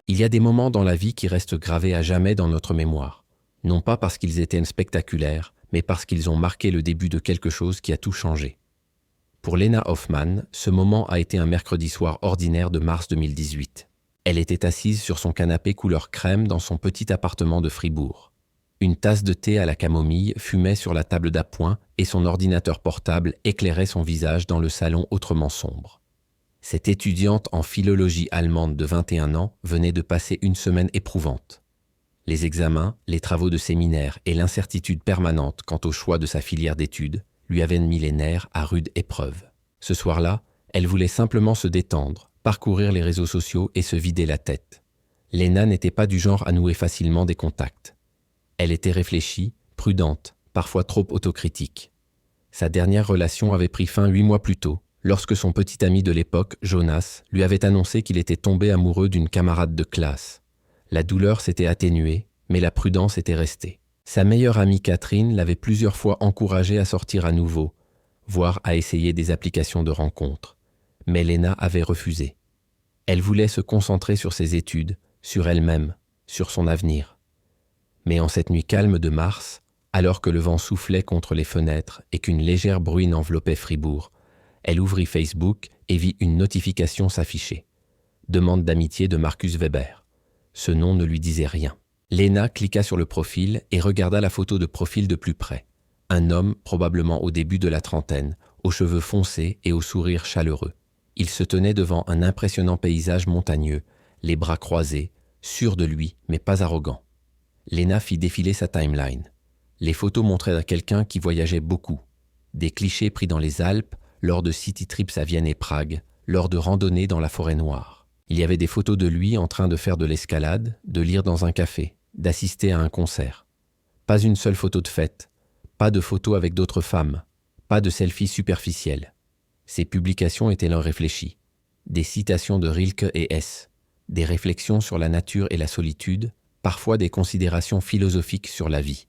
Il y a des moments dans la vie qui restent gravés à jamais dans notre mémoire, non pas parce qu'ils étaient spectaculaires, mais parce qu'ils ont marqué le début de quelque chose qui a tout changé. Pour Lena Hoffmann, ce moment a été un mercredi soir ordinaire de mars 2018. Elle était assise sur son canapé couleur crème dans son petit appartement de Fribourg. Une tasse de thé à la camomille fumait sur la table d'appoint et son ordinateur portable éclairait son visage dans le salon autrement sombre. Cette étudiante en philologie allemande de 21 ans venait de passer une semaine éprouvante. Les examens, les travaux de séminaire et l'incertitude permanente quant au choix de sa filière d'études lui avaient mis les nerfs à rude épreuve. Ce soir-là, elle voulait simplement se détendre, parcourir les réseaux sociaux et se vider la tête. Lena n'était pas du genre à nouer facilement des contacts. Elle était réfléchie, prudente, parfois trop autocritique. Sa dernière relation avait pris fin 8 mois plus tôt, lorsque son petit ami de l'époque, Jonas, lui avait annoncé qu'il était tombé amoureux d'une camarade de classe. La douleur s'était atténuée, mais la prudence était restée. Sa meilleure amie Catherine l'avait plusieurs fois encouragée à sortir à nouveau, voire à essayer des applications de rencontres. Mais Lena avait refusé. Elle voulait se concentrer sur ses études, sur elle-même, sur son avenir. Mais en cette nuit calme de mars, alors que le vent soufflait contre les fenêtres et qu'une légère bruine enveloppait Fribourg, elle ouvrit Facebook et vit une notification s'afficher. Demande d'amitié de Markus Weber. Ce nom ne lui disait rien. Lena cliqua sur le profil et regarda la photo de profil de plus près. Un homme, probablement au début de la trentaine, aux cheveux foncés et au sourire chaleureux. Il se tenait devant un impressionnant paysage montagneux, les bras croisés, sûr de lui, mais pas arrogant. Lena fit défiler sa timeline. Les photos montraient quelqu'un qui voyageait beaucoup. Des clichés pris dans les Alpes, lors de city trips à Vienne et Prague, lors de randonnées dans la forêt noire. Il y avait des photos de lui en train de faire de l'escalade, de lire dans un café, d'assister à un concert. Pas une seule photo de fête, pas de photos avec d'autres femmes, pas de selfies superficielles. Ces publications étaient réfléchies. Des citations de Rilke et Hess, des réflexions sur la nature et la solitude, parfois des considérations philosophiques sur la vie.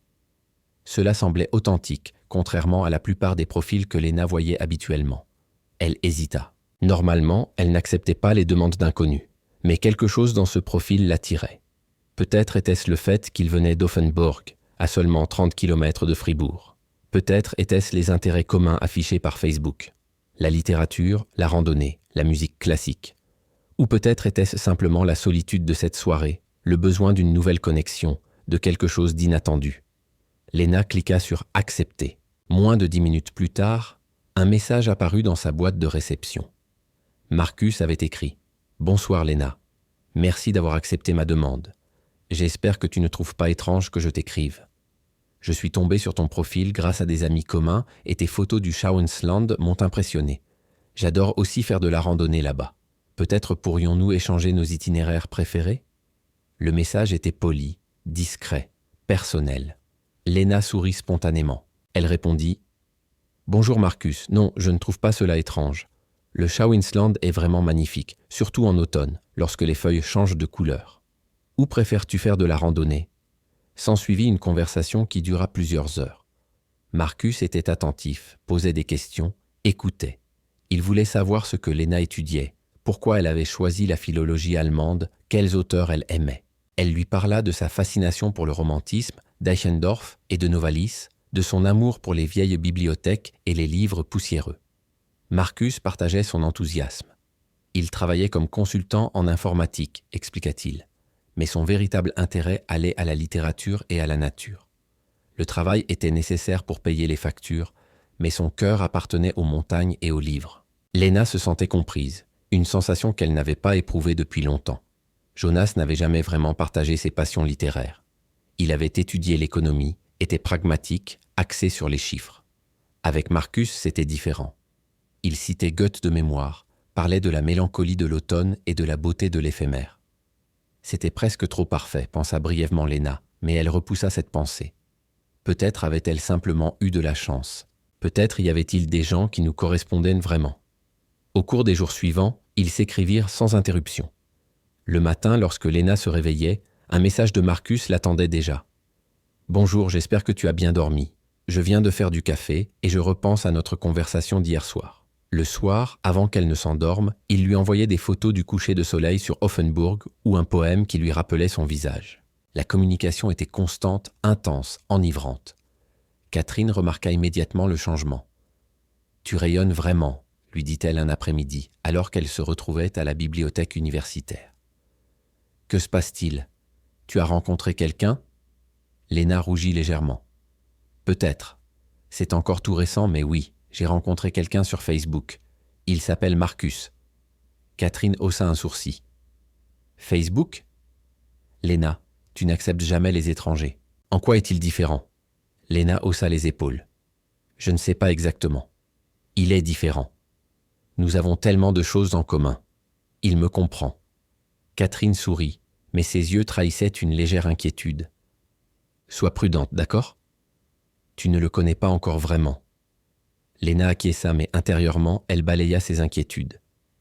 Cela semblait authentique, contrairement à la plupart des profils que Lena voyait habituellement. Elle hésita. Normalement, elle n'acceptait pas les demandes d'inconnus, mais quelque chose dans ce profil l'attirait. Peut-être était-ce le fait qu'il venait d'Offenburg, à seulement 30 km de Fribourg. Peut-être étaient-ce les intérêts communs affichés par Facebook. La littérature, la randonnée, la musique classique. Ou peut-être était-ce simplement la solitude de cette soirée, le besoin d'une nouvelle connexion, de quelque chose d'inattendu. Lena cliqua sur « Accepter ». Moins de 10 minutes plus tard, un message apparut dans sa boîte de réception. Markus avait écrit « Bonsoir Lena, merci d'avoir accepté ma demande. J'espère que tu ne trouves pas étrange que je t'écrive. Je suis tombé sur ton profil grâce à des amis communs et tes photos du Schauinsland m'ont impressionné. J'adore aussi faire de la randonnée là-bas. Peut-être pourrions-nous échanger nos itinéraires préférés ?» Le message était poli, discret, personnel. Lena sourit spontanément. Elle répondit « Bonjour Markus, non, je ne trouve pas cela étrange. Le Schauinsland est vraiment magnifique, surtout en automne, lorsque les feuilles changent de couleur. Où préfères-tu faire de la randonnée ?» S'ensuivit une conversation qui dura plusieurs heures. Markus était attentif, posait des questions, écoutait. Il voulait savoir ce que Lena étudiait, pourquoi elle avait choisi la philologie allemande, quels auteurs elle aimait. Elle lui parla de sa fascination pour le romantisme, d'Eichendorff et de Novalis, de son amour pour les vieilles bibliothèques et les livres poussiéreux. Markus partageait son enthousiasme. Il travaillait comme consultant en informatique, expliqua-t-il, mais son véritable intérêt allait à la littérature et à la nature. Le travail était nécessaire pour payer les factures, mais son cœur appartenait aux montagnes et aux livres. Lena se sentait comprise, une sensation qu'elle n'avait pas éprouvée depuis longtemps. Jonas n'avait jamais vraiment partagé ses passions littéraires. Il avait étudié l'économie, était pragmatique, axé sur les chiffres. Avec Markus, c'était différent. Il citait Goethe de mémoire, parlait de la mélancolie de l'automne et de la beauté de l'éphémère. C'était presque trop parfait, pensa brièvement Lena, mais elle repoussa cette pensée. Peut-être avait-elle simplement eu de la chance. Peut-être y avait-il des gens qui nous correspondaient vraiment. Au cours des jours suivants, ils s'écrivirent sans interruption. Le matin, lorsque Lena se réveillait, un message de Markus l'attendait déjà. « Bonjour, j'espère que tu as bien dormi. Je viens de faire du café et je repense à notre conversation d'hier soir. » Le soir, avant qu'elle ne s'endorme, il lui envoyait des photos du coucher de soleil sur Offenburg ou un poème qui lui rappelait son visage. La communication était constante, intense, enivrante. Catherine remarqua immédiatement le changement. « Tu rayonnes vraiment », lui dit-elle un après-midi, alors qu'elle se retrouvait à la bibliothèque universitaire. « Que se passe-t-il ? Tu as rencontré quelqu'un » Léna rougit légèrement. « Peut-être. C'est encore tout récent, mais oui, j'ai rencontré quelqu'un sur Facebook. Il s'appelle Marcus. » Catherine haussa un sourcil. « Facebook ? Léna, tu n'acceptes jamais les étrangers. En quoi est-il différent ?» Léna haussa les épaules. « Je ne sais pas exactement. Il est différent. Nous avons tellement de choses en commun. Il me comprend. » Catherine sourit, mais ses yeux trahissaient une légère inquiétude. « Sois prudente, d'accord ? Tu ne le connais pas encore vraiment. » Léna acquiesça, mais intérieurement, elle balaya ses inquiétudes.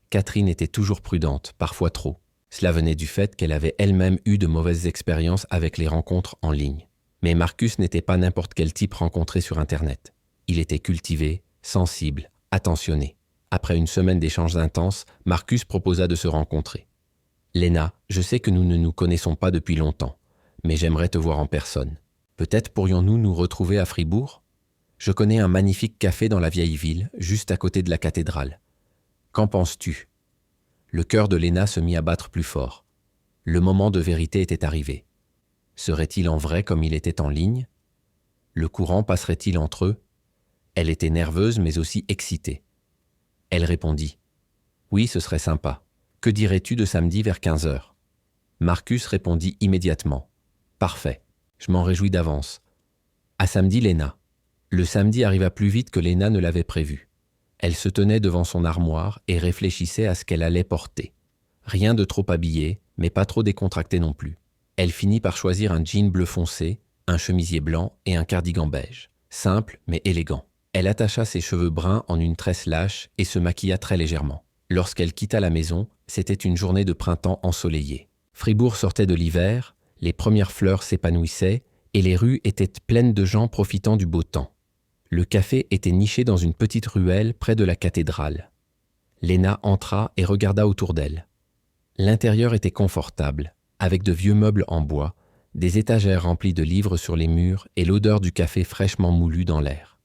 Catherine était toujours prudente, parfois trop. Cela venait du fait qu'elle avait elle-même eu de mauvaises expériences avec les rencontres en ligne. Mais Marcus n'était pas n'importe quel type rencontré sur Internet. Il était cultivé, sensible, attentionné. Après une semaine d'échanges intenses, Marcus proposa de se rencontrer. « Léna, je sais que nous ne nous connaissons pas depuis longtemps, mais j'aimerais te voir en personne. Peut-être pourrions-nous nous retrouver à Fribourg ? Je connais un magnifique café dans la vieille ville, juste à côté de la cathédrale. Qu'en penses-tu » Le cœur de Léna se mit à battre plus fort. Le moment de vérité était arrivé. Serait-il en vrai comme il était en ligne ? Le courant passerait-il entre eux ? Elle était nerveuse mais aussi excitée. Elle répondit « Oui, ce serait sympa. Que dirais-tu de samedi vers 15h » Marcus répondit immédiatement « Parfait, je m'en réjouis d'avance. » À samedi, Léna. Le samedi arriva plus vite que Léna ne l'avait prévu. Elle se tenait devant son armoire et réfléchissait à ce qu'elle allait porter. Rien de trop habillé, mais pas trop décontracté non plus. Elle finit par choisir un jean bleu foncé, un chemisier blanc et un cardigan beige. Simple mais élégant. Elle attacha ses cheveux bruns en une tresse lâche et se maquilla très légèrement. Lorsqu'elle quitta la maison, c'était une journée de printemps ensoleillée. Fribourg sortait de l'hiver, les premières fleurs s'épanouissaient et les rues étaient pleines de gens profitant du beau temps. Le café était niché dans une petite ruelle près de la cathédrale. Léna entra et regarda autour d'elle. L'intérieur était confortable, avec de vieux meubles en bois, des étagères remplies de livres sur les murs et l'odeur du café fraîchement moulu dans l'air.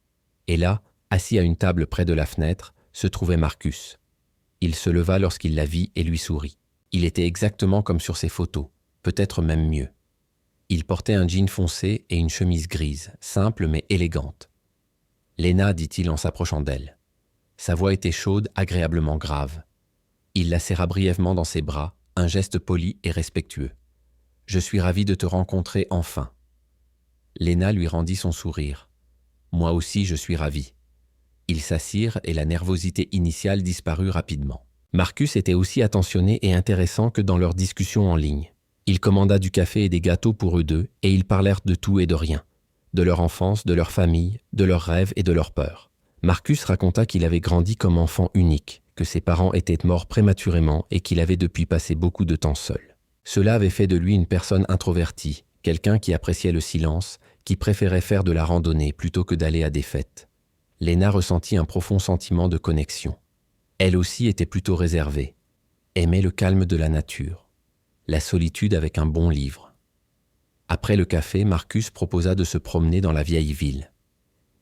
Et là, assis à une table près de la fenêtre, se trouvait Marcus. Il se leva lorsqu'il la vit et lui sourit. Il était exactement comme sur ses photos, peut-être même mieux. Il portait un jean foncé et une chemise grise, simple mais élégante. « Léna, dit-il en s'approchant d'elle. » Sa voix était chaude, agréablement grave. Il la serra brièvement dans ses bras, un geste poli et respectueux. « Je suis ravi de te rencontrer enfin. » Léna lui rendit son sourire. « Moi aussi, je suis ravi. » Ils s'assirent et la nervosité initiale disparut rapidement. Marcus était aussi attentionné et intéressant que dans leur discussion en ligne. Il commanda du café et des gâteaux pour eux deux et ils parlèrent de tout et de rien. De leur enfance, de leur famille, de leurs rêves et de leurs peurs. Marcus raconta qu'il avait grandi comme enfant unique, que ses parents étaient morts prématurément et qu'il avait depuis passé beaucoup de temps seul. Cela avait fait de lui une personne introvertie, quelqu'un qui appréciait le silence, qui préférait faire de la randonnée plutôt que d'aller à des fêtes. Léna ressentit un profond sentiment de connexion. Elle aussi était plutôt réservée, aimait le calme de la nature, la solitude avec un bon livre. Après le café, Marcus proposa de se promener dans la vieille ville.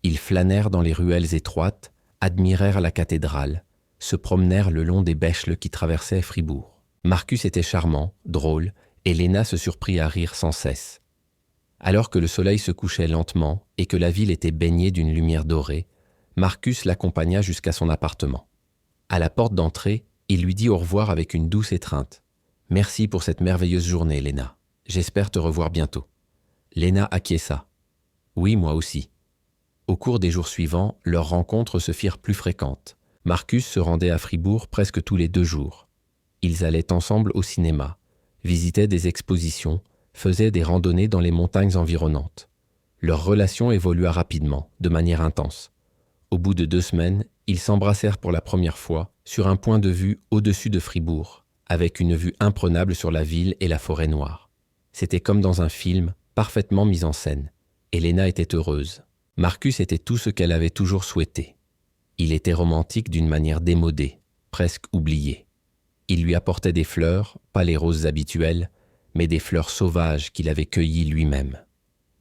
Ils flânèrent dans les ruelles étroites, admirèrent la cathédrale, se promenèrent le long des bêchles qui traversaient Fribourg. Marcus était charmant, drôle, et Léna se surprit à rire sans cesse. Alors que le soleil se couchait lentement et que la ville était baignée d'une lumière dorée, Marcus l'accompagna jusqu'à son appartement. À la porte d'entrée, il lui dit au revoir avec une douce étreinte. « Merci pour cette merveilleuse journée, Léna. J'espère te revoir bientôt. » Léna acquiesça. « Oui, moi aussi. » Au cours des jours suivants, leurs rencontres se firent plus fréquentes. Marcus se rendait à Fribourg presque tous les 2 jours. Ils allaient ensemble au cinéma, visitaient des expositions, faisaient des randonnées dans les montagnes environnantes. Leur relation évolua rapidement, de manière intense. Au bout de 2 semaines, ils s'embrassèrent pour la première fois sur un point de vue au-dessus de Fribourg, avec une vue imprenable sur la ville et la forêt noire. C'était comme dans un film, parfaitement mis en scène. Et Léna était heureuse. Marcus était tout ce qu'elle avait toujours souhaité. Il était romantique d'une manière démodée, presque oubliée. Il lui apportait des fleurs, pas les roses habituelles, mais des fleurs sauvages qu'il avait cueillies lui-même.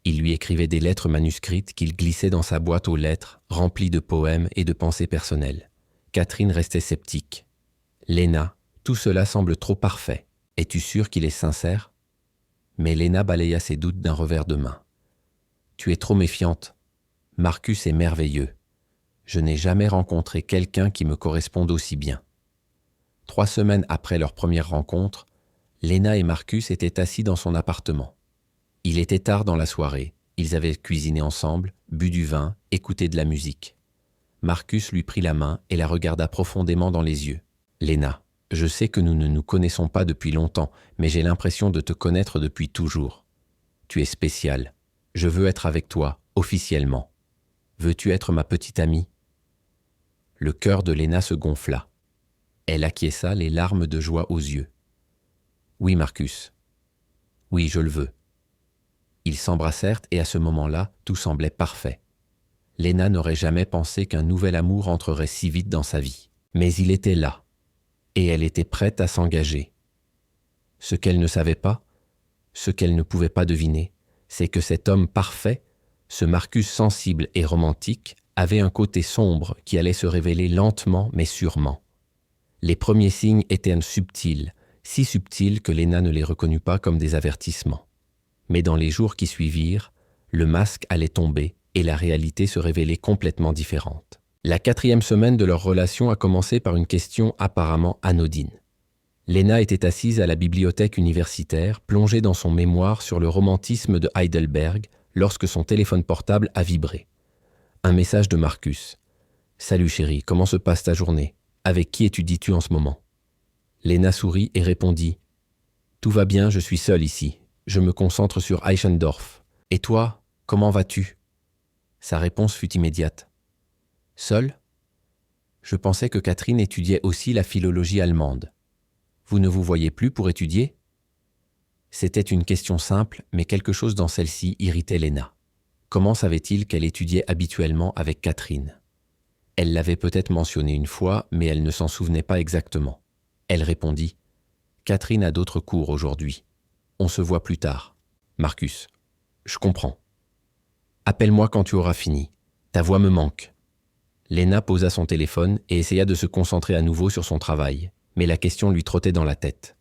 Il lui écrivait des lettres manuscrites qu'il glissait dans sa boîte aux lettres, remplies de poèmes et de pensées personnelles. Catherine restait sceptique. « Léna, tout cela semble trop parfait. Es-tu sûre qu'il est sincère ?» Mais Léna balaya ses doutes d'un revers de main. « Tu es trop méfiante. Marcus est merveilleux. Je n'ai jamais rencontré quelqu'un qui me corresponde aussi bien. » 3 semaines après leur première rencontre, Léna et Marcus étaient assis dans son appartement. Il était tard dans la soirée, ils avaient cuisiné ensemble, bu du vin, écouté de la musique. Marcus lui prit la main et la regarda profondément dans les yeux. « Léna, je sais que nous ne nous connaissons pas depuis longtemps, mais j'ai l'impression de te connaître depuis toujours. Tu es spéciale. Je veux être avec toi, officiellement. Veux-tu être ma petite amie ?» Le cœur de Léna se gonfla. Elle acquiesça, les larmes de joie aux yeux. « Oui, Marcus. Oui, je le veux. » Ils s'embrassèrent et à ce moment-là, tout semblait parfait. Léna n'aurait jamais pensé qu'un nouvel amour entrerait si vite dans sa vie. Mais il était là, et elle était prête à s'engager. Ce qu'elle ne savait pas, ce qu'elle ne pouvait pas deviner, c'est que cet homme parfait, ce Marcus sensible et romantique, avait un côté sombre qui allait se révéler lentement mais sûrement. Les premiers signes étaient subtils, si subtils que Léna ne les reconnut pas comme des avertissements. Mais dans les jours qui suivirent, le masque allait tomber et la réalité se révélait complètement différente. La 4e semaine de leur relation a commencé par une question apparemment anodine. Léna était assise à la bibliothèque universitaire, plongée dans son mémoire sur le romantisme de Heidelberg, lorsque son téléphone portable a vibré. Un message de Marcus. « Salut chérie, comment se passe ta journée? Avec qui étudies-tu en ce moment ?» Léna sourit et répondit « Tout va bien, je suis seule ici. Je me concentre sur Eichendorff. Et toi, comment vas-tu » Sa réponse fut immédiate. « Seule ? Je pensais que Catherine étudiait aussi la philologie allemande. Vous ne vous voyez plus pour étudier ?» C'était une question simple, mais quelque chose dans celle-ci irritait Léna. Comment savait-il qu'elle étudiait habituellement avec Catherine ? Elle l'avait peut-être mentionné une fois, mais elle ne s'en souvenait pas exactement. Elle répondit « Catherine a d'autres cours aujourd'hui. On se voit plus tard. Marcus, je comprends. Appelle-moi quand tu auras fini. Ta voix me manque. » Léna posa son téléphone et essaya de se concentrer à nouveau sur son travail, mais la question lui trottait dans la tête.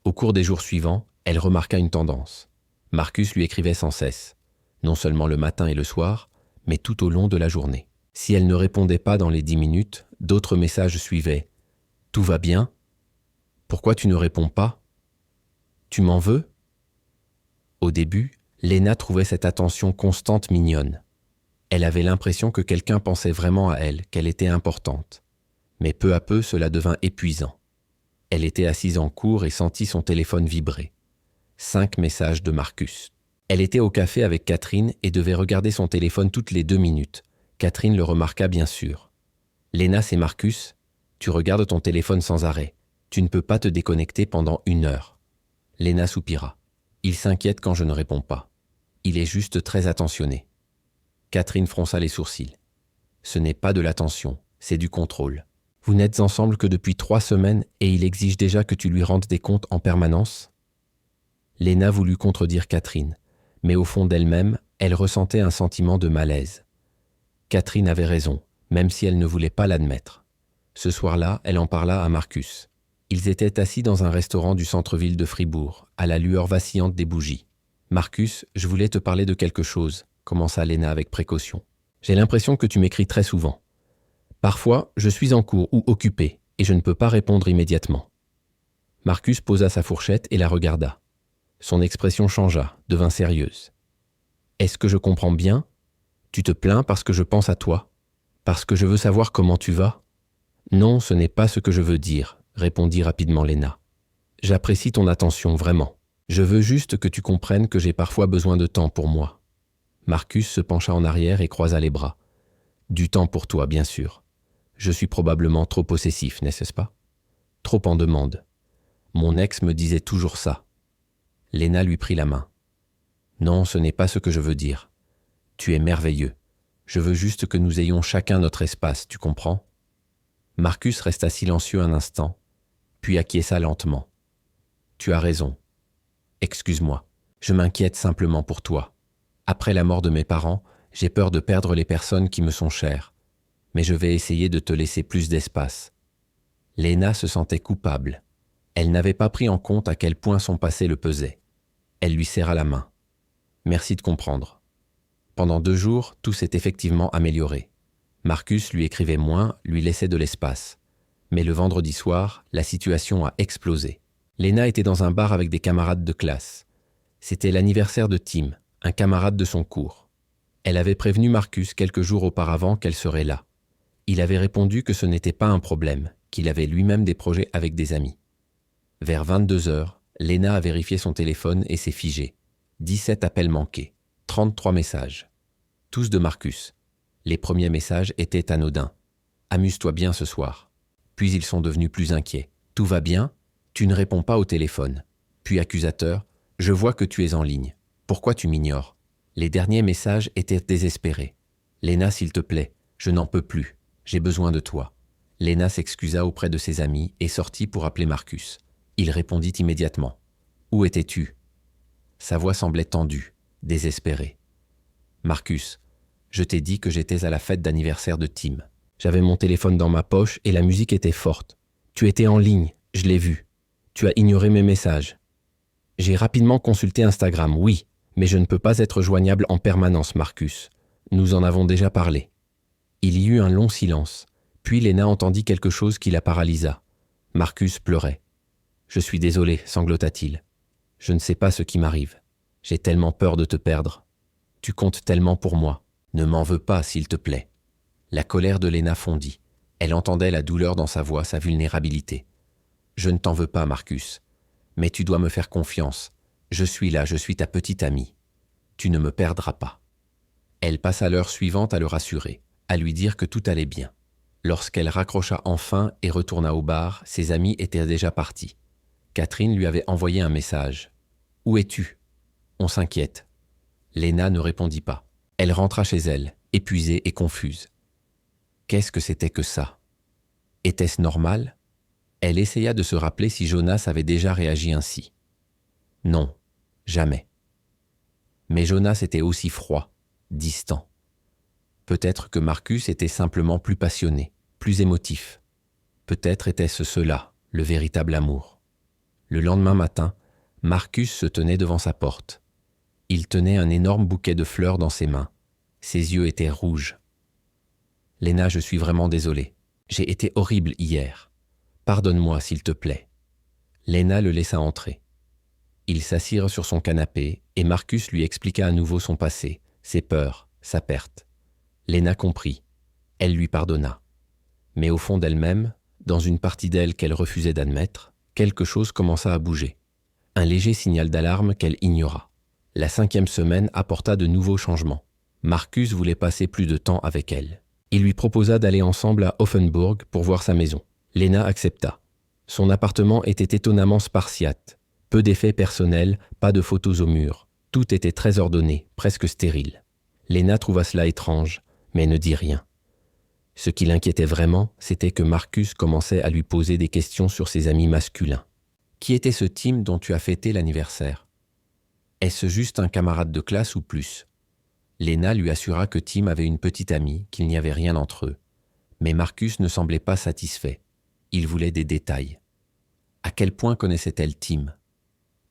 Au cours des jours suivants, elle remarqua une tendance. Marcus lui écrivait sans cesse, non seulement le matin et le soir, mais tout au long de la journée. Si elle ne répondait pas dans les 10 minutes, d'autres messages suivaient. « Tout va bien ? Pourquoi tu ne réponds pas ? Tu m'en veux ?» Au début, Léna trouvait cette attention constante mignonne. Elle avait l'impression que quelqu'un pensait vraiment à elle, qu'elle était importante. Mais peu à peu, cela devint épuisant. Elle était assise en cours et sentit son téléphone vibrer. 5 messages de Marcus. Elle était au café avec Catherine et devait regarder son téléphone toutes les 2 minutes. Catherine le remarqua bien sûr. « Léna, c'est Marcus. Tu regardes ton téléphone sans arrêt. Tu ne peux pas te déconnecter pendant 1 heure. » Léna soupira. « Il s'inquiète quand je ne réponds pas. Il est juste très attentionné. » Catherine fronça les sourcils. « Ce n'est pas de l'attention, c'est du contrôle. Vous n'êtes ensemble que depuis 3 semaines et il exige déjà que tu lui rendes des comptes en permanence ?» Léna voulut contredire Catherine, mais au fond d'elle-même, elle ressentait un sentiment de malaise. Catherine avait raison, même si elle ne voulait pas l'admettre. Ce soir-là, elle en parla à Marcus. Ils étaient assis dans un restaurant du centre-ville de Fribourg, à la lueur vacillante des bougies. « Marcus, je voulais te parler de quelque chose », commença Léna avec précaution. « J'ai l'impression que tu m'écris très souvent. Parfois, je suis en cours ou occupé, et je ne peux pas répondre immédiatement. » Marcus posa sa fourchette et la regarda. Son expression changea, devint sérieuse. « Est-ce que je comprends bien ? Tu te plains parce que je pense à toi ? Parce que je veux savoir comment tu vas ? » « Non, ce n'est pas ce que je veux dire, » répondit rapidement Léna. « J'apprécie ton attention, vraiment. Je veux juste que tu comprennes que j'ai parfois besoin de temps pour moi. » Marcus se pencha en arrière et croisa les bras. « Du temps pour toi, bien sûr. Je suis probablement trop possessif, n'est-ce pas ? Trop en demande. Mon ex me disait toujours ça. » Léna lui prit la main. « Non, ce n'est pas ce que je veux dire. Tu es merveilleux. Je veux juste que nous ayons chacun notre espace, tu comprends? Marcus resta silencieux un instant, puis acquiesça lentement. Tu as raison. Excuse-moi, je m'inquiète simplement pour toi. Après la mort de mes parents, j'ai peur de perdre les personnes qui me sont chères, mais je vais essayer de te laisser plus d'espace. Lena se sentait coupable. Elle n'avait pas pris en compte à quel point son passé le pesait. Elle lui serra la main. Merci de comprendre. Pendant 2 jours, tout s'est effectivement amélioré. Marcus lui écrivait moins, lui laissait de l'espace. Mais le vendredi soir, la situation a explosé. Lena était dans un bar avec des camarades de classe. C'était l'anniversaire de Tim, un camarade de son cours. Elle avait prévenu Marcus quelques jours auparavant qu'elle serait là. Il avait répondu que ce n'était pas un problème, qu'il avait lui-même des projets avec des amis. Vers 22 heures, Lena a vérifié son téléphone et s'est figée. 17 appels manqués, 33 messages. Tous de Marcus. Les premiers messages étaient anodins. « Amuse-toi bien ce soir ». Puis ils sont devenus plus inquiets. « Tout va bien ? Tu ne réponds pas au téléphone. » Puis accusateur. « Je vois que tu es en ligne. Pourquoi tu m'ignores ?» Les derniers messages étaient désespérés. « Lena, s'il te plaît, je n'en peux plus. J'ai besoin de toi. » Lena s'excusa auprès de ses amis et sortit pour appeler Marcus. Il répondit immédiatement. « Où étais-tu » Sa voix semblait tendue, désespérée. « Marcus, je t'ai dit que j'étais à la fête d'anniversaire de Tim. J'avais mon téléphone dans ma poche et la musique était forte. Tu étais en ligne, je l'ai vu. Tu as ignoré mes messages. J'ai rapidement consulté Instagram, oui, mais je ne peux pas être joignable en permanence, Marcus. Nous en avons déjà parlé. » Il y eut un long silence, puis Lena entendit quelque chose qui la paralysa. Marcus pleurait. « Je suis désolé, sanglota-t-il. Je ne sais pas ce qui m'arrive. J'ai tellement peur de te perdre. Tu comptes tellement pour moi. Ne m'en veux pas, s'il te plaît. » La colère de Lena fondit. Elle entendait la douleur dans sa voix, sa vulnérabilité. « Je ne t'en veux pas, Marcus. Mais tu dois me faire confiance. Je suis là, je suis ta petite amie. Tu ne me perdras pas. » Elle passa l'heure suivante à le rassurer, à lui dire que tout allait bien. Lorsqu'elle raccrocha enfin et retourna au bar, ses amis étaient déjà partis. Catherine lui avait envoyé un message. « Où es-tu ? On s'inquiète. » Lena ne répondit pas. Elle rentra chez elle, épuisée et confuse. Qu'est-ce que c'était que ça? Était-ce normal? Elle essaya de se rappeler si Jonas avait déjà réagi ainsi. Non, jamais. Mais Jonas était aussi froid, distant. Peut-être que Marcus était simplement plus passionné, plus émotif. Peut-être était-ce cela, le véritable amour. Le lendemain matin, Marcus se tenait devant sa porte. Il tenait un énorme bouquet de fleurs dans ses mains. Ses yeux étaient rouges. « Lena, je suis vraiment désolé. J'ai été horrible hier. Pardonne-moi, s'il te plaît. » Lena le laissa entrer. Ils s'assirent sur son canapé et Marcus lui expliqua à nouveau son passé, ses peurs, sa perte. Lena comprit. Elle lui pardonna. Mais au fond d'elle-même, dans une partie d'elle qu'elle refusait d'admettre, quelque chose commença à bouger. Un léger signal d'alarme qu'elle ignora. La 5e semaine apporta de nouveaux changements. Marcus voulait passer plus de temps avec elle. Il lui proposa d'aller ensemble à Offenburg pour voir sa maison. Lena accepta. Son appartement était étonnamment spartiate. Peu d'effets personnels, pas de photos au mur. Tout était très ordonné, presque stérile. Lena trouva cela étrange, mais ne dit rien. Ce qui l'inquiétait vraiment, c'était que Marcus commençait à lui poser des questions sur ses amis masculins. Qui était ce Tim dont tu as fêté l'anniversaire? Est-ce juste un camarade de classe ou plus? Lena lui assura que Tim avait une petite amie, qu'il n'y avait rien entre eux. Mais Marcus ne semblait pas satisfait. Il voulait des détails. À quel point connaissait-elle Tim?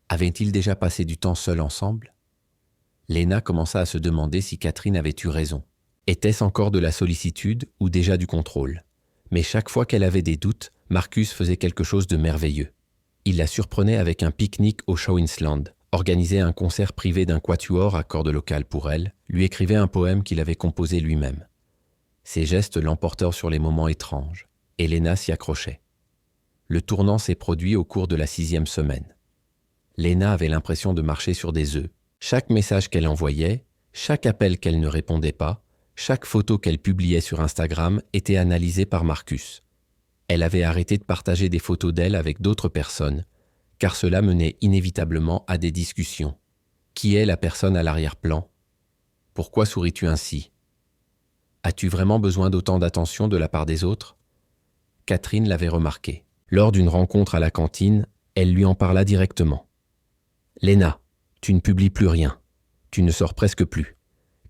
Avaient-ils déjà passé du temps seuls ensemble? Lena commença à se demander si Catherine avait eu raison. Était-ce encore de la sollicitude ou déjà du contrôle? Mais chaque fois qu'elle avait des doutes, Marcus faisait quelque chose de merveilleux. Il la surprenait avec un pique-nique au Schauinsland, organisait un concert privé d'un quatuor à cordes locales pour elle, lui écrivait un poème qu'il avait composé lui-même. Ses gestes l'emportèrent sur les moments étranges, et Lena s'y accrochait. Le tournant s'est produit au cours de la 6e semaine. Lena avait l'impression de marcher sur des œufs. Chaque message qu'elle envoyait, chaque appel qu'elle ne répondait pas, chaque photo qu'elle publiait sur Instagram était analysée par Marcus. Elle avait arrêté de partager des photos d'elle avec d'autres personnes, car cela menait inévitablement à des discussions. Qui est la personne à l'arrière-plan? Pourquoi souris-tu ainsi? As-tu vraiment besoin d'autant d'attention de la part des autres ? Catherine l'avait remarqué. Lors d'une rencontre à la cantine, elle lui en parla directement. « Léna, tu ne publies plus rien. Tu ne sors presque plus.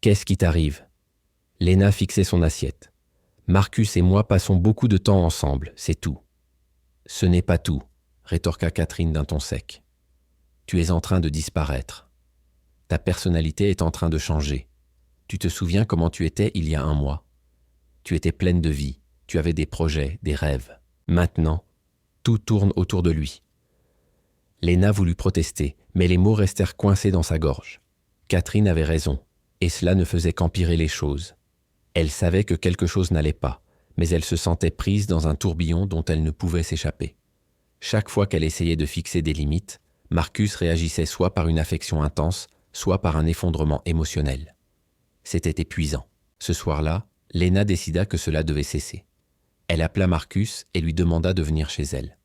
Qu'est-ce qui t'arrive ?» Léna fixait son assiette. « Marcus et moi passons beaucoup de temps ensemble, c'est tout. »« Ce n'est pas tout, » rétorqua Catherine d'un ton sec. « Tu es en train de disparaître. Ta personnalité est en train de changer. Tu te souviens comment tu étais il y a un mois ? Tu étais pleine de vie, tu avais des projets, des rêves. Maintenant, tout tourne autour de lui. » Léna voulut protester, mais les mots restèrent coincés dans sa gorge. Catherine avait raison, et cela ne faisait qu'empirer les choses. Elle savait que quelque chose n'allait pas, mais elle se sentait prise dans un tourbillon dont elle ne pouvait s'échapper. Chaque fois qu'elle essayait de fixer des limites, Marcus réagissait soit par une affection intense, soit par un effondrement émotionnel. C'était épuisant. Ce soir-là, Léna décida que cela devait cesser. Elle appela Marcus et lui demanda de venir chez elle.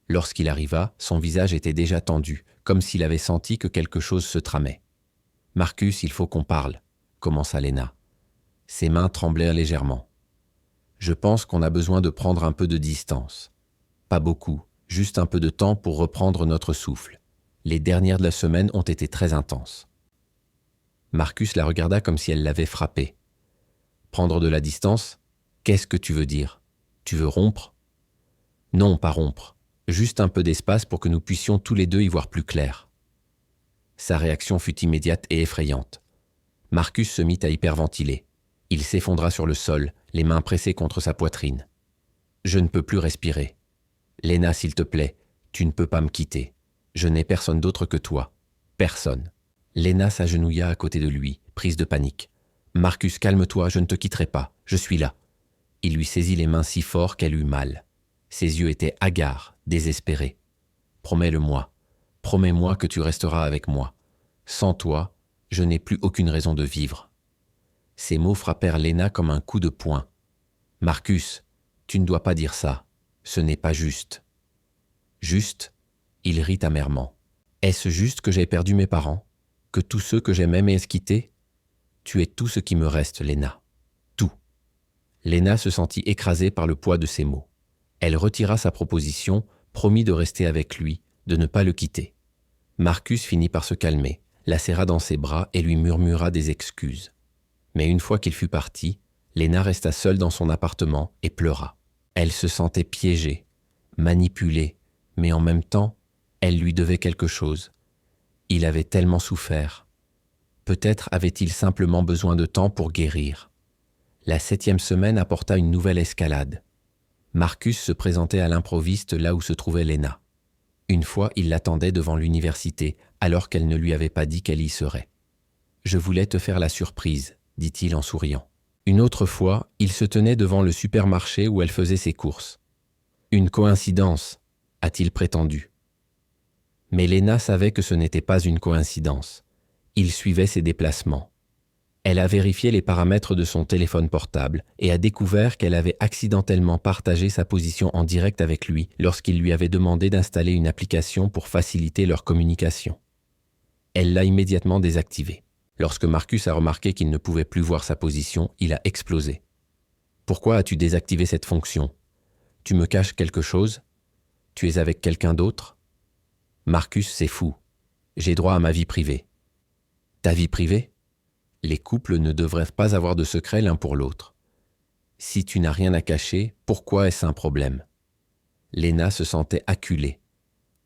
Lorsqu'il arriva, son visage était déjà tendu, comme s'il avait senti que quelque chose se tramait. « Marcus, il faut qu'on parle », commença Léna. Ses mains tremblèrent légèrement. « Je pense qu'on a besoin de prendre un peu de distance. Pas beaucoup, juste un peu de temps pour reprendre notre souffle. Les dernières de la semaine ont été très intenses. » Marcus la regarda comme si elle l'avait frappé. « Prendre de la distance ? Qu'est-ce que tu veux dire ? Tu veux rompre ? » ?»« Non, pas rompre. Juste un peu d'espace pour que nous puissions tous les deux y voir plus clair. » Sa réaction fut immédiate et effrayante. Marcus se mit à hyperventiler. Il s'effondra sur le sol, les mains pressées contre sa poitrine. « Je ne peux plus respirer. Léna, s'il te plaît, tu ne peux pas me quitter. Je n'ai personne d'autre que toi. Personne. » Léna s'agenouilla à côté de lui, prise de panique. « Marcus, calme-toi, je ne te quitterai pas. Je suis là. » Il lui saisit les mains si fort qu'elle eut mal. Ses yeux étaient hagards, désespérés. « Promets-le-moi. Promets-moi que tu resteras avec moi. Sans toi, je n'ai plus aucune raison de vivre. » Ces mots frappèrent Léna comme un coup de poing. « Marcus, tu ne dois pas dire ça. Ce n'est pas juste. » « Juste ?» Il rit amèrement. « Est-ce juste que j'ai perdu mes parents ? Que tous ceux que j'aimais m'aient quitté ? Tu es tout ce qui me reste, Léna. Tout. » Léna se sentit écrasée par le poids de ces mots. Elle retira sa proposition, promit de rester avec lui, de ne pas le quitter. Marcus finit par se calmer, la serra dans ses bras et lui murmura des excuses. Mais une fois qu'il fut parti, Léna resta seule dans son appartement et pleura. Elle se sentait piégée, manipulée, mais en même temps, elle lui devait quelque chose. Il avait tellement souffert. Peut-être avait-il simplement besoin de temps pour guérir. La 7e semaine apporta une nouvelle escalade. Marcus se présentait à l'improviste là où se trouvait Léna. Une fois, il l'attendait devant l'université, alors qu'elle ne lui avait pas dit qu'elle y serait. « Je voulais te faire la surprise », dit-il en souriant. Une autre fois, il se tenait devant le supermarché où elle faisait ses courses. « Une coïncidence », a-t-il prétendu. Mais Léna savait que ce n'était pas une coïncidence. Il suivait ses déplacements. Elle a vérifié les paramètres de son téléphone portable et a découvert qu'elle avait accidentellement partagé sa position en direct avec lui lorsqu'il lui avait demandé d'installer une application pour faciliter leur communication. Elle l'a immédiatement désactivée. Lorsque Marcus a remarqué qu'il ne pouvait plus voir sa position, il a explosé. « Pourquoi as-tu désactivé cette fonction ? Tu me caches quelque chose ? Tu es avec quelqu'un d'autre ? Marcus, c'est fou. J'ai droit à ma vie privée. » « Ta vie privée ? Les couples ne devraient pas avoir de secret l'un pour l'autre. Si tu n'as rien à cacher, pourquoi est-ce un problème ? » Léna se sentait acculée.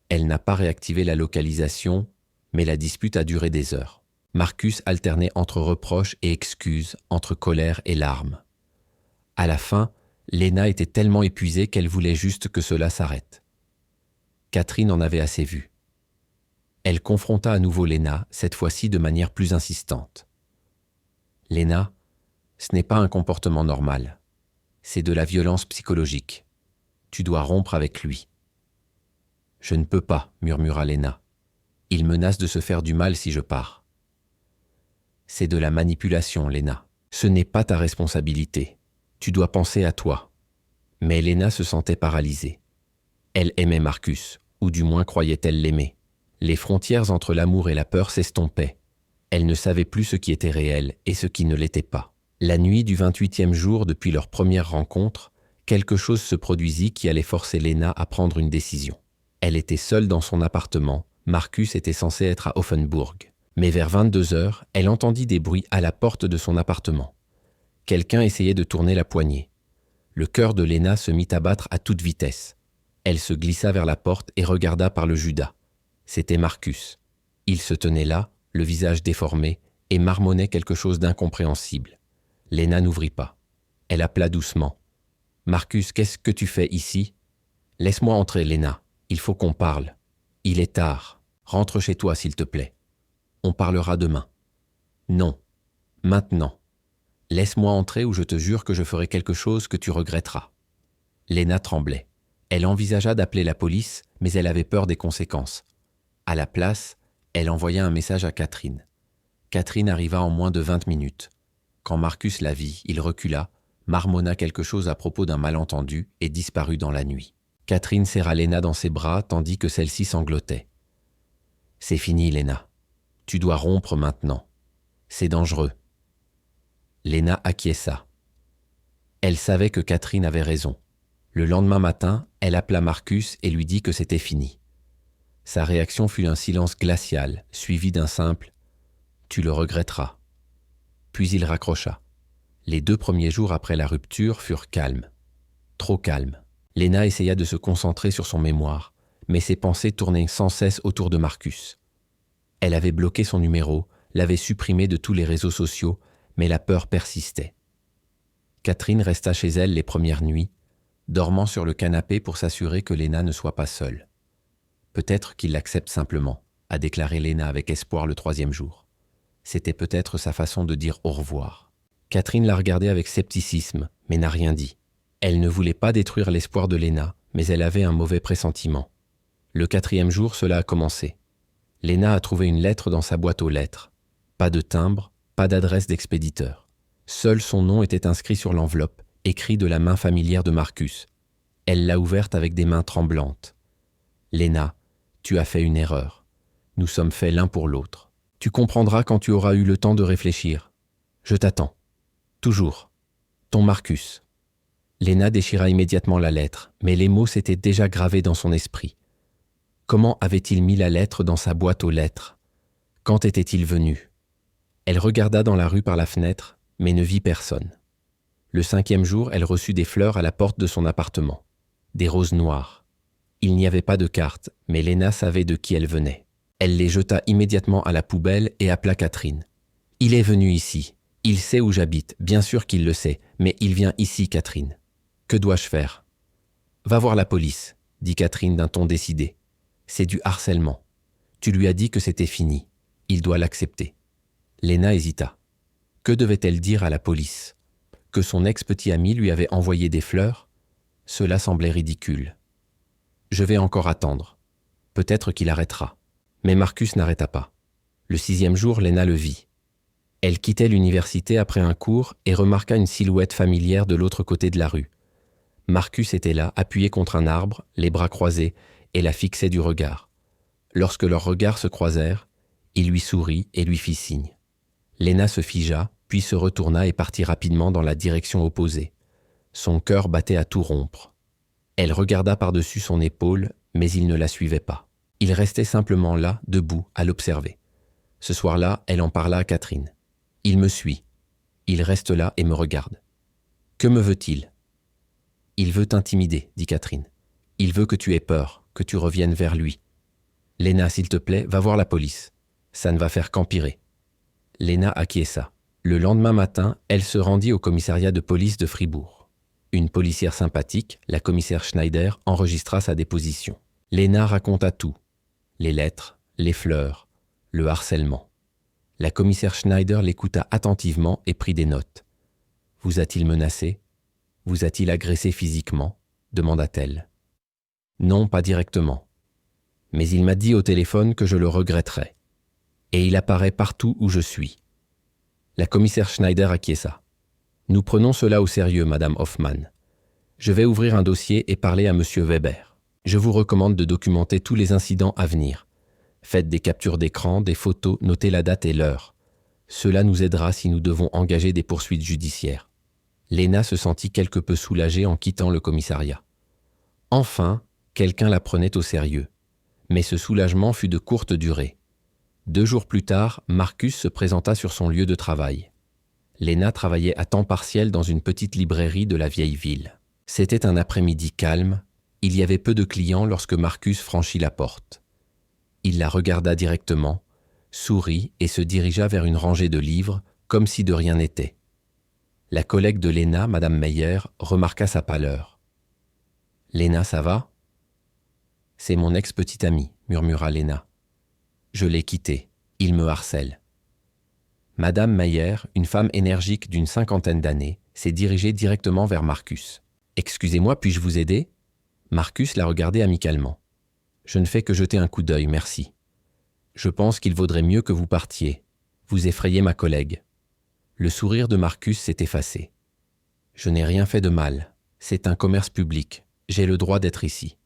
Elle n'a pas réactivé la localisation, mais la dispute a duré des heures. Marcus alternait entre reproches et excuses, entre colère et larmes. À la fin, Léna était tellement épuisée qu'elle voulait juste que cela s'arrête. Catherine en avait assez vu. Elle confronta à nouveau Léna, cette fois-ci de manière plus insistante. « Léna, ce n'est pas un comportement normal. C'est de la violence psychologique. Tu dois rompre avec lui. »« Je ne peux pas, » murmura Léna. « Il menace de se faire du mal si je pars. »« C'est de la manipulation, Léna. Ce n'est pas ta responsabilité. Tu dois penser à toi. » Mais Léna se sentait paralysée. Elle aimait Marcus, ou du moins croyait-elle l'aimer. Les frontières entre l'amour et la peur s'estompaient. Elle ne savait plus ce qui était réel et ce qui ne l'était pas. La nuit du 28e jour depuis leur première rencontre, quelque chose se produisit qui allait forcer Lena à prendre une décision. Elle était seule dans son appartement, Marcus était censé être à Offenburg. Mais vers 22 heures, elle entendit des bruits à la porte de son appartement. Quelqu'un essayait de tourner la poignée. Le cœur de Lena se mit à battre à toute vitesse. Elle se glissa vers la porte et regarda par le judas. C'était Marcus. Il se tenait là, le visage déformé, et marmonnait quelque chose d'incompréhensible. Lena n'ouvrit pas. Elle appela doucement. « Marcus, qu'est-ce que tu fais ici ?»« Laisse-moi entrer, Lena. Il faut qu'on parle. Il est tard. Rentre chez toi, s'il te plaît. On parlera demain. »« Non. Maintenant. Laisse-moi entrer ou je te jure que je ferai quelque chose que tu regretteras. » Lena tremblait. Elle envisagea d'appeler la police, mais elle avait peur des conséquences. À la place, elle envoya un message à Catherine. Catherine arriva en moins de 20 minutes. Quand Marcus la vit, il recula, marmonna quelque chose à propos d'un malentendu et disparut dans la nuit. Catherine serra Lena dans ses bras tandis que celle-ci sanglotait. « C'est fini, Lena. Tu dois rompre maintenant. C'est dangereux. » Lena acquiesça. Elle savait que Catherine avait raison. Le lendemain matin, elle appela Marcus et lui dit que c'était fini. Sa réaction fut un silence glacial, suivi d'un simple « Tu le regretteras ». Puis il raccrocha. Les 2 premiers jours après la rupture furent calmes. Trop calmes. Lena essaya de se concentrer sur son mémoire, mais ses pensées tournaient sans cesse autour de Marcus. Elle avait bloqué son numéro, l'avait supprimé de tous les réseaux sociaux, mais la peur persistait. Catherine resta chez elle les premières nuits, dormant sur le canapé pour s'assurer que Lena ne soit pas seule. Peut-être qu'il l'accepte simplement, a déclaré Lena avec espoir le 3e jour. C'était peut-être sa façon de dire au revoir. Catherine la regardait avec scepticisme, mais n'a rien dit. Elle ne voulait pas détruire l'espoir de Lena, mais elle avait un mauvais pressentiment. Le 4e jour, cela a commencé. Lena a trouvé une lettre dans sa boîte aux lettres. Pas de timbre, pas d'adresse d'expéditeur. Seul son nom était inscrit sur l'enveloppe, écrit de la main familière de Marcus. Elle l'a ouverte avec des mains tremblantes. « Lena, tu as fait une erreur. Nous sommes faits l'un pour l'autre. Tu comprendras quand tu auras eu le temps de réfléchir. Je t'attends. Toujours. Ton Marcus. » Lena déchira immédiatement la lettre, mais les mots s'étaient déjà gravés dans son esprit. Comment avait-il mis la lettre dans sa boîte aux lettres? Quand était-il venu? Elle regarda dans la rue par la fenêtre, mais ne vit personne. Le 5e jour, elle reçut des fleurs à la porte de son appartement. Des roses noires. Il n'y avait pas de carte, mais Lena savait de qui elle venait. Elle les jeta immédiatement à la poubelle et appela Catherine. « Il est venu ici. Il sait où j'habite, bien sûr qu'il le sait, mais il vient ici, Catherine. Que dois-je faire ?»« Va voir la police, » dit Catherine d'un ton décidé. « C'est du harcèlement. Tu lui as dit que c'était fini. Il doit l'accepter. » Lena hésita. Que devait-elle dire à la police? Que son ex-petit ami lui avait envoyé des fleurs? Cela semblait ridicule. « Je vais encore attendre. Peut-être qu'il arrêtera. » Mais Marcus n'arrêta pas. Le 6e jour, Lena le vit. Elle quittait l'université après un cours et remarqua une silhouette familière de l'autre côté de la rue. Marcus était là, appuyé contre un arbre, les bras croisés, et la fixait du regard. Lorsque leurs regards se croisèrent, il lui sourit et lui fit signe. Lena se figea, puis se retourna et partit rapidement dans la direction opposée. Son cœur battait à tout rompre. Elle regarda par-dessus son épaule, mais il ne la suivait pas. Il restait simplement là, debout, à l'observer. Ce soir-là, elle en parla à Catherine. « Il me suit. Il reste là et me regarde. Que me veut-il ?»« Il veut t'intimider, » dit Catherine. « Il veut que tu aies peur, que tu reviennes vers lui. Lena, s'il te plaît, va voir la police. Ça ne va faire qu'empirer. » Lena acquiesça. Le lendemain matin, elle se rendit au commissariat de police de Fribourg. Une policière sympathique, la commissaire Schneider, enregistra sa déposition. Lena raconta tout. Les lettres, les fleurs, le harcèlement. La commissaire Schneider l'écouta attentivement et prit des notes. « Vous a-t-il menacé? Vous a-t-il agressé physiquement ?» demanda-t-elle. « Non, pas directement. Mais il m'a dit au téléphone que je le regretterais. Et il apparaît partout où je suis. » La commissaire Schneider acquiesça. « Nous prenons cela au sérieux, Madame Hoffmann. Je vais ouvrir un dossier et parler à Monsieur Weber. Je vous recommande de documenter tous les incidents à venir. Faites des captures d'écran, des photos, notez la date et l'heure. Cela nous aidera si nous devons engager des poursuites judiciaires. Léna se sentit quelque peu soulagée en quittant le commissariat. Enfin, quelqu'un la prenait au sérieux. Mais ce soulagement fut de courte durée. 2 jours plus tard, Marcus se présenta sur son lieu de travail. Léna travaillait à temps partiel dans une petite librairie de la vieille ville. C'était un après-midi calme. Il y avait peu de clients lorsque Marcus franchit la porte. Il la regarda directement, sourit et se dirigea vers une rangée de livres, comme si de rien n'était. La collègue de Léna, Madame Meyer, remarqua sa pâleur. « Léna, ça va ?»« C'est mon ex-petite amie, » murmura Léna. « Je l'ai quitté. Il me harcèle. » Madame Meyer, une femme énergique d'une 50aine d'années, s'est dirigée directement vers Marcus. « Excusez-moi, puis-je vous aider ?» Marcus la regardait amicalement. « Je ne fais que jeter un coup d'œil, merci. Je pense qu'il vaudrait mieux que vous partiez. Vous effrayez ma collègue. » Le sourire de Marcus s'est effacé. « Je n'ai rien fait de mal. C'est un commerce public. J'ai le droit d'être ici. »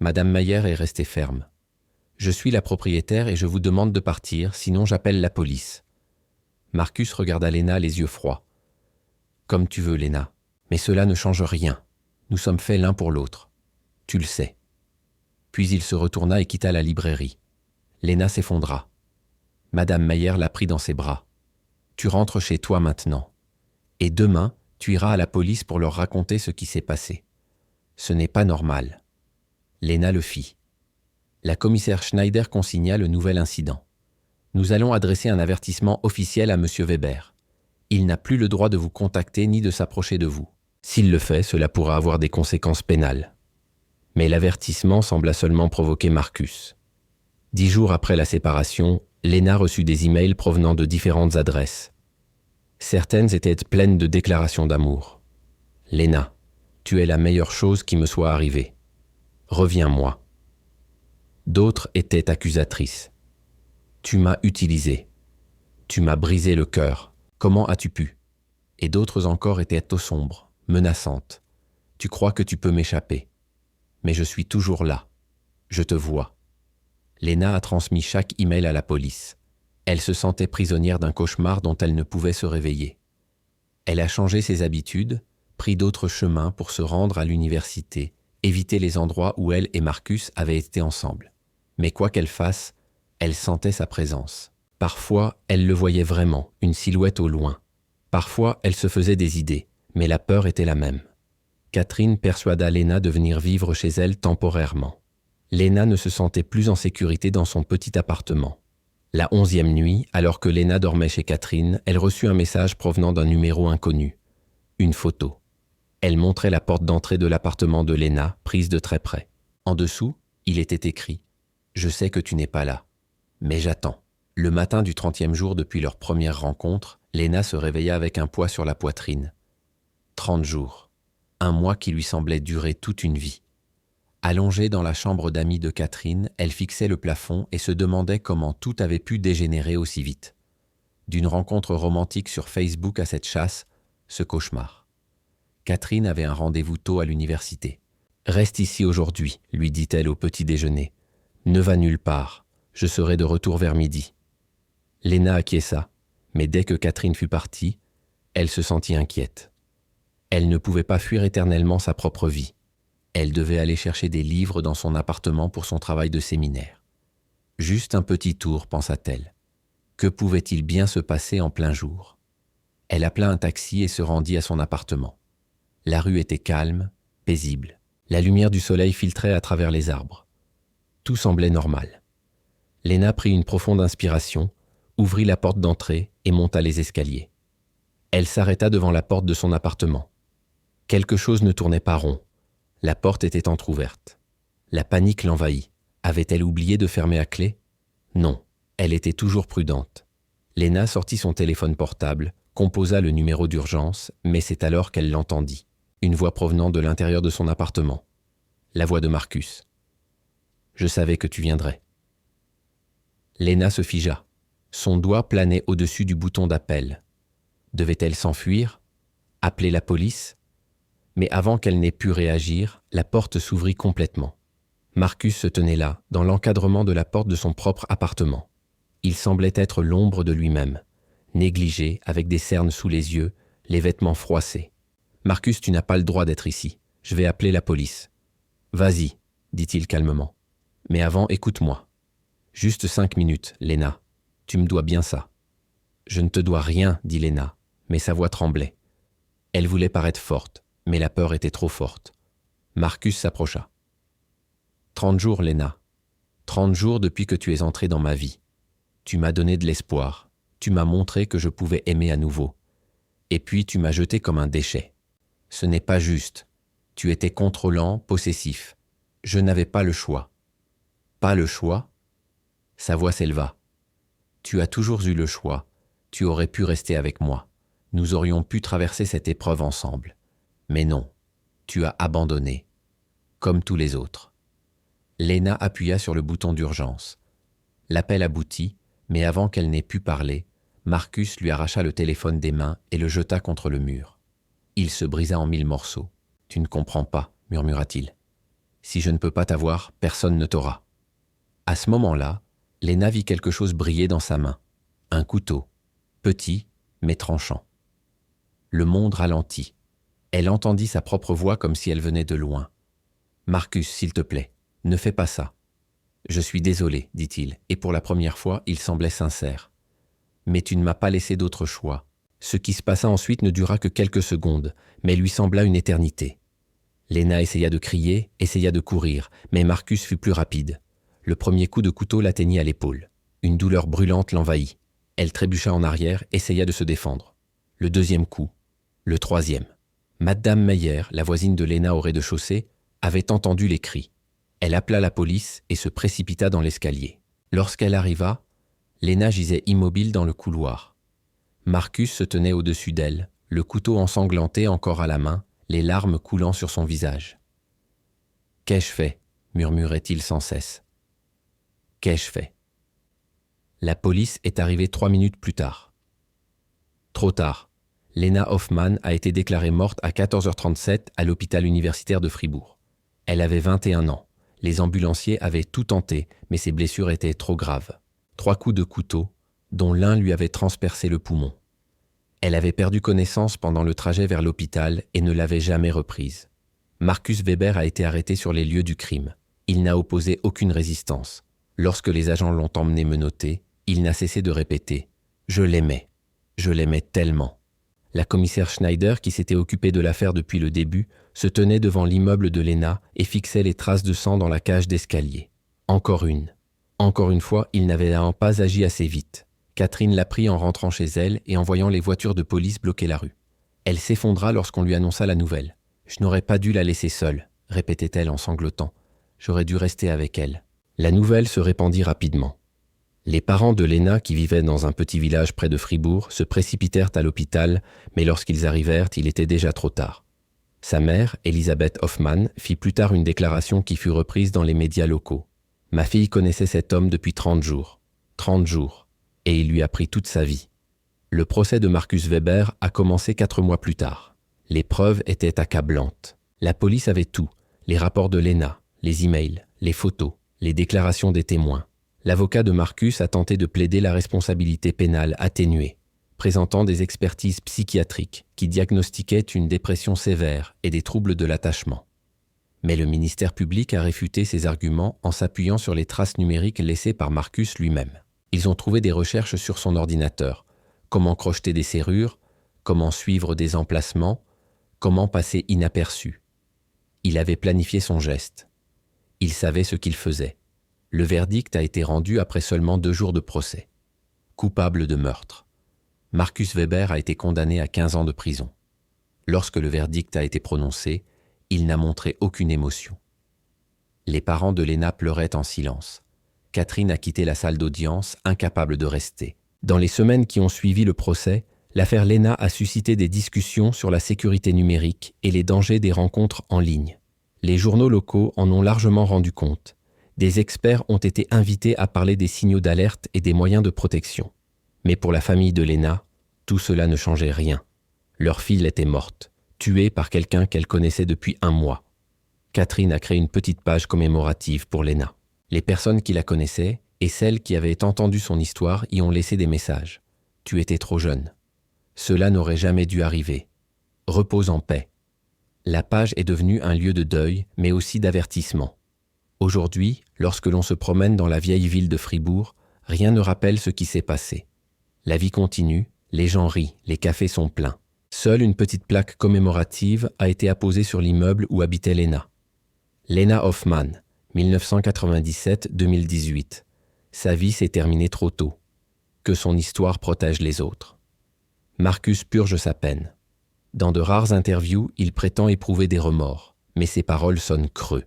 Madame Meyer est restée ferme. « Je suis la propriétaire et je vous demande de partir, sinon j'appelle la police. » Marcus regarda Léna les yeux froids. « Comme tu veux, Léna. Mais cela ne change rien. Nous sommes faits l'un pour l'autre. Tu le sais. » Puis il se retourna et quitta la librairie. Léna s'effondra. Madame Meyer la prit dans ses bras. « Tu rentres chez toi maintenant. Et demain, tu iras à la police pour leur raconter ce qui s'est passé. Ce n'est pas normal. » Léna le fit. La commissaire Schneider consigna le nouvel incident. « Nous allons adresser un avertissement officiel à Monsieur Weber. Il n'a plus le droit de vous contacter ni de s'approcher de vous. S'il le fait, cela pourra avoir des conséquences pénales. » Mais l'avertissement sembla seulement provoquer Marcus. 10 jours après la séparation, Léna reçut des emails provenant de différentes adresses. Certaines étaient pleines de déclarations d'amour. « Léna, tu es la meilleure chose qui me soit arrivée. Reviens-moi. » D'autres étaient accusatrices. « Tu m'as utilisé. Tu m'as brisé le cœur. Comment as-tu pu ?» Et d'autres encore étaient au sombre, menaçantes. « Tu crois que tu peux m'échapper. Mais je suis toujours là. Je te vois. » Léna a transmis chaque email à la police. Elle se sentait prisonnière d'un cauchemar dont elle ne pouvait se réveiller. Elle a changé ses habitudes, pris d'autres chemins pour se rendre à l'université, éviter les endroits où elle et Marcus avaient été ensemble. Mais quoi qu'elle fasse, elle sentait sa présence. Parfois, elle le voyait vraiment, une silhouette au loin. Parfois, elle se faisait des idées, mais la peur était la même. Catherine persuada Léna de venir vivre chez elle temporairement. Léna ne se sentait plus en sécurité dans son petit appartement. La 11e nuit, alors que Léna dormait chez Catherine, elle reçut un message provenant d'un numéro inconnu. Une photo. Elle montrait la porte d'entrée de l'appartement de Léna, prise de très près. En dessous, il était écrit « Je sais que tu n'es pas là, mais j'attends ». Le matin du 30e jour depuis leur première rencontre, Léna se réveilla avec un poids sur la poitrine. 30 jours. Un mois qui lui semblait durer toute une vie. Allongée dans la chambre d'amis de Catherine, elle fixait le plafond et se demandait comment tout avait pu dégénérer aussi vite. D'une rencontre romantique sur Facebook à cette chasse, ce cauchemar. Catherine avait un rendez-vous tôt à l'université. « Reste ici aujourd'hui », lui dit-elle au petit déjeuner. « Ne va nulle part, je serai de retour vers midi. » Léna acquiesça, mais dès que Catherine fut partie, elle se sentit inquiète. Elle ne pouvait pas fuir éternellement sa propre vie. Elle devait aller chercher des livres dans son appartement pour son travail de séminaire. Juste un petit tour, pensa-t-elle. Que pouvait-il bien se passer en plein jour? Elle appela un taxi et se rendit à son appartement. La rue était calme, paisible. La lumière du soleil filtrait à travers les arbres. Tout semblait normal. Léna prit une profonde inspiration, ouvrit la porte d'entrée et monta les escaliers. Elle s'arrêta devant la porte de son appartement. Quelque chose ne tournait pas rond. La porte était entr'ouverte. La panique l'envahit. Avait-elle oublié de fermer à clé? Non, elle était toujours prudente. Léna sortit son téléphone portable, composa le numéro d'urgence, mais c'est alors qu'elle l'entendit. Une voix provenant de l'intérieur de son appartement. La voix de Marcus. « Je savais que tu viendrais. » Léna se figea. Son doigt planait au-dessus du bouton d'appel. Devait-elle s'enfuir? Appeler la police? Mais avant qu'elle n'ait pu réagir, la porte s'ouvrit complètement. Marcus se tenait là, dans l'encadrement de la porte de son propre appartement. Il semblait être l'ombre de lui-même, négligé, avec des cernes sous les yeux, les vêtements froissés. « Marcus, tu n'as pas le droit d'être ici. Je vais appeler la police. »« Vas-y, » dit-il calmement. « Mais avant, écoute-moi. Juste 5 minutes, Lena. Tu me dois bien ça. »« Je ne te dois rien, » dit Lena, mais sa voix tremblait. Elle voulait paraître forte, mais la peur était trop forte. Marcus s'approcha. « 30 jours, Lena. 30 jours depuis que tu es entrée dans ma vie. Tu m'as donné de l'espoir. Tu m'as montré que je pouvais aimer à nouveau. Et puis tu m'as jeté comme un déchet. Ce n'est pas juste. Tu étais contrôlant, possessif. Je n'avais pas le choix. »« Pas le choix ?» Sa voix s'éleva. « Tu as toujours eu le choix. Tu aurais pu rester avec moi. Nous aurions pu traverser cette épreuve ensemble. Mais non, tu as abandonné. Comme tous les autres. » Lena appuya sur le bouton d'urgence. L'appel aboutit, mais avant qu'elle n'ait pu parler, Marcus lui arracha le téléphone des mains et le jeta contre le mur. Il se brisa en 1000 morceaux. « Tu ne comprends pas, » murmura-t-il. « Si je ne peux pas t'avoir, personne ne t'aura. » À ce moment-là, Lena vit quelque chose briller dans sa main. Un couteau, petit mais tranchant. Le monde ralentit. Elle entendit sa propre voix comme si elle venait de loin. « Marcus, s'il te plaît, ne fais pas ça. »« Je suis désolé, » dit-il, et pour la première fois, il semblait sincère. « Mais tu ne m'as pas laissé d'autre choix. » Ce qui se passa ensuite ne dura que quelques secondes, mais lui sembla une éternité. Lena essaya de crier, essaya de courir, mais Marcus fut plus rapide. Le premier coup de couteau l'atteignit à l'épaule. Une douleur brûlante l'envahit. Elle trébucha en arrière, essaya de se défendre. Le deuxième coup. Le troisième. Madame Meyer, la voisine de Lena au rez-de-chaussée, avait entendu les cris. Elle appela la police et se précipita dans l'escalier. Lorsqu'elle arriva, Lena gisait immobile dans le couloir. Marcus se tenait au-dessus d'elle, le couteau ensanglanté encore à la main, les larmes coulant sur son visage. « Qu'ai-je fait » murmurait-il sans cesse. « Qu'ai-je fait » La police est arrivée 3 minutes plus tard. Trop tard. Lena Hoffmann a été déclarée morte à 14h37 à l'hôpital universitaire de Fribourg. Elle avait 21 ans. Les ambulanciers avaient tout tenté, mais ses blessures étaient trop graves. 3 coups de couteau, dont l'un lui avait transpercé le poumon. Elle avait perdu connaissance pendant le trajet vers l'hôpital et ne l'avait jamais reprise. Marcus Weber a été arrêté sur les lieux du crime. Il n'a opposé aucune résistance. Lorsque les agents l'ont emmené menotté, il n'a cessé de répéter « Je l'aimais. Je l'aimais tellement ». La commissaire Schneider, qui s'était occupée de l'affaire depuis le début, se tenait devant l'immeuble de Lena et fixait les traces de sang dans la cage d'escalier. Encore une. Encore une fois, il n'avait pas agi assez vite. Catherine l'apprit en rentrant chez elle et en voyant les voitures de police bloquer la rue. Elle s'effondra lorsqu'on lui annonça la nouvelle. « Je n'aurais pas dû la laisser seule », répétait-elle en sanglotant. « J'aurais dû rester avec elle. » La nouvelle se répandit rapidement. Les parents de Lena, qui vivaient dans un petit village près de Fribourg, se précipitèrent à l'hôpital, mais lorsqu'ils arrivèrent, il était déjà trop tard. Sa mère, Elisabeth Hoffmann, fit plus tard une déclaration qui fut reprise dans les médias locaux. « Ma fille connaissait cet homme depuis 30 jours. 30 jours. Et il lui a pris toute sa vie. » Le procès de Marcus Weber a commencé 4 mois plus tard. Les preuves étaient accablantes. La police avait tout, les rapports de Lena, les emails, les photos, les déclarations des témoins. L'avocat de Marcus a tenté de plaider la responsabilité pénale atténuée, présentant des expertises psychiatriques qui diagnostiquaient une dépression sévère et des troubles de l'attachement. Mais le ministère public a réfuté ces arguments en s'appuyant sur les traces numériques laissées par Marcus lui-même. Ils ont trouvé des recherches sur son ordinateur, comment crocheter des serrures, comment suivre des emplacements, comment passer inaperçu. Il avait planifié son geste. Il savait ce qu'il faisait. Le verdict a été rendu après seulement 2 jours de procès. Coupable de meurtre. Marcus Weber a été condamné à 15 ans de prison. Lorsque le verdict a été prononcé, il n'a montré aucune émotion. Les parents de Lena pleuraient en silence. Catherine a quitté la salle d'audience, incapable de rester. Dans les semaines qui ont suivi le procès, l'affaire Lena a suscité des discussions sur la sécurité numérique et les dangers des rencontres en ligne. Les journaux locaux en ont largement rendu compte. Des experts ont été invités à parler des signaux d'alerte et des moyens de protection. Mais pour la famille de Lena, tout cela ne changeait rien. Leur fille était morte, tuée par quelqu'un qu'elle connaissait depuis 1 mois. Catherine a créé une petite page commémorative pour Lena. Les personnes qui la connaissaient et celles qui avaient entendu son histoire y ont laissé des messages. Tu étais trop jeune. Cela n'aurait jamais dû arriver. Repose en paix. » La page est devenue un lieu de deuil, mais aussi d'avertissement. Aujourd'hui, lorsque l'on se promène dans la vieille ville de Fribourg, rien ne rappelle ce qui s'est passé. La vie continue, les gens rient, les cafés sont pleins. Seule une petite plaque commémorative a été apposée sur l'immeuble où habitait Lena. Lena Hoffmann, 1997-2018. Sa vie s'est terminée trop tôt. Que son histoire protège les autres. Marcus purge sa peine. Dans de rares interviews, il prétend éprouver des remords, mais ses paroles sonnent creux.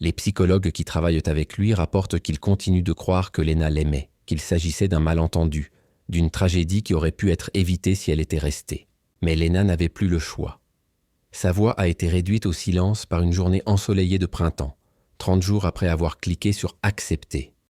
Les psychologues qui travaillent avec lui rapportent qu'il continue de croire que Lena l'aimait, qu'il s'agissait d'un malentendu, d'une tragédie qui aurait pu être évitée si elle était restée. Mais Lena n'avait plus le choix. Sa voix a été réduite au silence par une journée ensoleillée de printemps, 30 jours après avoir cliqué sur « Accepter ».